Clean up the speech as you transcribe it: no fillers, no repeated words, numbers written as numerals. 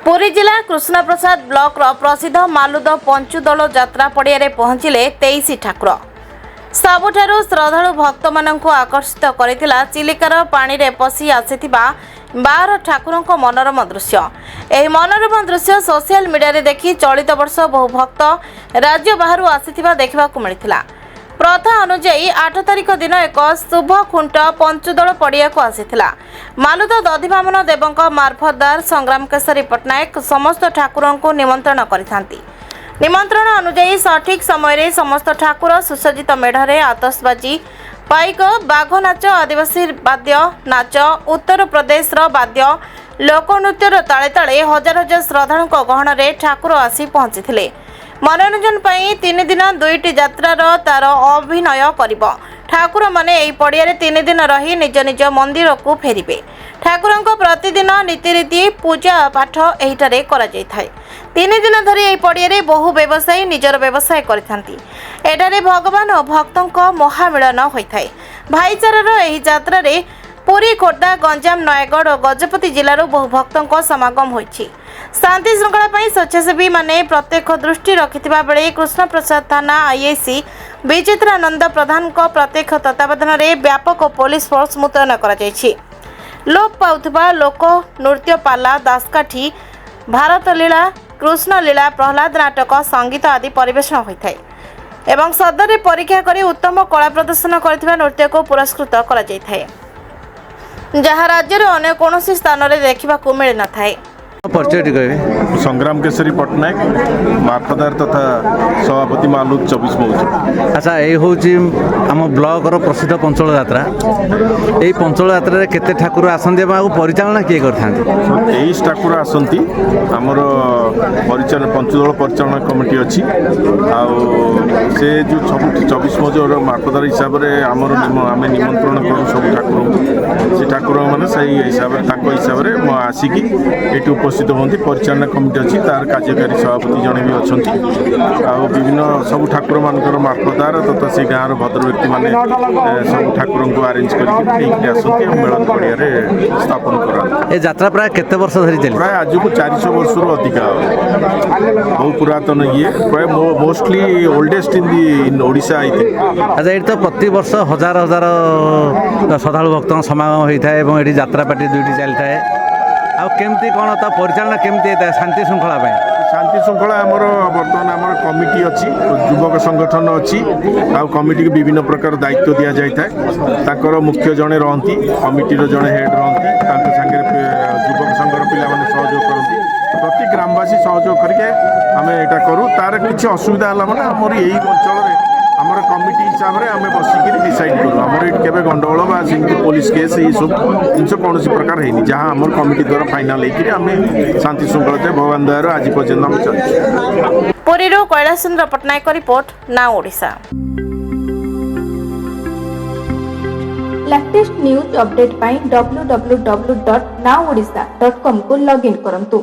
पुरी जिला कृष्णप्रसाद ब्लॉक प्रसिद्ध मालुद पंचुदल यात्रा पड़िया पहुंचले 23 ठाकुर। सबुठारु श्रद्धालु भक्त मानंकु आकर्षित करितिला चिलिकार पानी रे पसी आसीथिबा 12 ठाकुरंको मनोरम दृश्य। एही मनोरम दृश्य सोशल मीडिया रे देखि चलित वर्ष बहु भक्त राज्य बाहरु आसीथिबा देखिबाकु मिलिथिला। प्रथा अनुଯାୟୀ 8 तारिख दिन एक शुभ खुंट पंचुदल पड़िया को आसीथिला। मालुद दधिवामन देवंक मार्फतदार संग्राम केसरी पट्टनायक समस्त ठाकुरों को निमंत्रण करिथांती। निमंत्रण अनुଯାୟୀ सठिक समय रे समस्त ठाकुर सुसज्जित मेढ़रे आतशबाजी पाइक बाघ नाच आदिवासी वाद्य नाच उत्तर प्रदेश वाद्य लोकनृत्यर ताले ताले हजार हजार श्रद्धालुं गहन रे ठाकुर आसी पहुंची। मनोरंजन पाई 3 दिन 2टी यात्रार तार अभिनय करिब। ठाकुर माने एही पड़ियारे 3 दिन रही निज निज मंदिर को फेरिबे। ठाकुरंक प्रतिदिन नीतिरीति पूजा पाठ एहिटारे करा जाय थाए। 3 दिन धरी एही पड़ियारे बहु व्यवसायी निजर व्यवसाय करिथांती। एटारे भगवान और भक्तंक महामिलन होइथाए। भाईचारार एही यात्रा रे पुरी खोर्धा गंजाम नयगढ़ और गजपति जिलार बहु भक्तों समागम होइछि। शांति श्रृंखला पर स्वेच्छासेवी माने प्रत्यक्ष दृष्टि रखिथिबा बेले कृष्णप्रसाद थाना आईआईसी विचित्रानंद प्रधान प्रत्यक्ष तत्वावधान में व्यापक पुलिस फोर्स मुतयन करा जायछि। लोप पाउथबा लोक नृत्य पाला दासकाठी भारत लीला कृष्ण लीला प्रहलाद नाटक संगीत आदि परिवेषण होइथाय एवं सदर परीक्षा करी उत्तम कला प्रदर्शन करथिबा नृत्य को पुरस्कृत करा जायथाय, जहाँ राज्य अन्य कौन स्थान में देखा मिल न था। परिचय संग्राम केसरी पट्टनायक मार्फतदार तथा सभापति मालुद 24 मौज। अच्छा, ये हूँ आम ब्लॉक प्रसिद्ध पंचल यात्रा। यही पंचल यात्रा केते ठाकुर आसंती परिचालना किए करथांती? 23 ठाकुर आसंती। आमर परिचालन पंचदल परिचालना कमिटी अच्छी से जो सब 24 मौजर मार्फतदार हिसाब से आमर आम निमंत्रण करूँ सब ठाकुर से ठाकुर मैंने सही हिसाब से आसिकी ये उपस्थित होती। परिचालना कमिटी अच्छी तार कार्यकारी सभापति जड़े भी अच्छा विभिन्न सब ठाकुर मानकर मार्फतदार तथा से गाँव भद्र व्यक्ति मैंने सब ठाकुर को आरेंज करके आसती मेलन पड़िया स्थापन करा। ये यात्रा प्राय केते वर्ष धरी चली? प्राय आज को 400 वर्ष अधिका बहुत पुरातन ये प्राय mostly oldest in Odisha I think. अच्छा, ये तो प्रति वर्ष हजार हजार श्रद्धालु भक्त समागम होता है और ये यात्रा पार्टी 2टी चली थाए। केमती कौन तो परिचालना केमती शांति श्रृंखला? शांति श्रृंखला आमर बर्तमान आमर कमिटी अच्छी युवक संगठन अच्छी कमिटी को विभिन्न प्रकार दायित्व दि जाए। मुख्य जड़े रहती कमिटीर जड़े हेड रहती सांगे युवक संघर पिला सहयोग करती। प्रति ग्रामवासी सहयोग करके आम यहाँ करूँ। तार किसी असुविधा है मैंने आमर यही अंचल आमर कमिटी हिसाब से आम बसिक डिसाइड करूँ। आमर ये केवे गंडगोल पुलिस केस ये सब जिन कौन प्रकार है जहाँ आम कमिटी द्वारा फाइनाल होकर शांति श्रृंखला भगवान दयार आज पर्यटन आम चलती। Puri Kailashchandra Pattanaik report now Odisha. Latest news update पाई www.nowodisha.com को लॉगिन करंतु।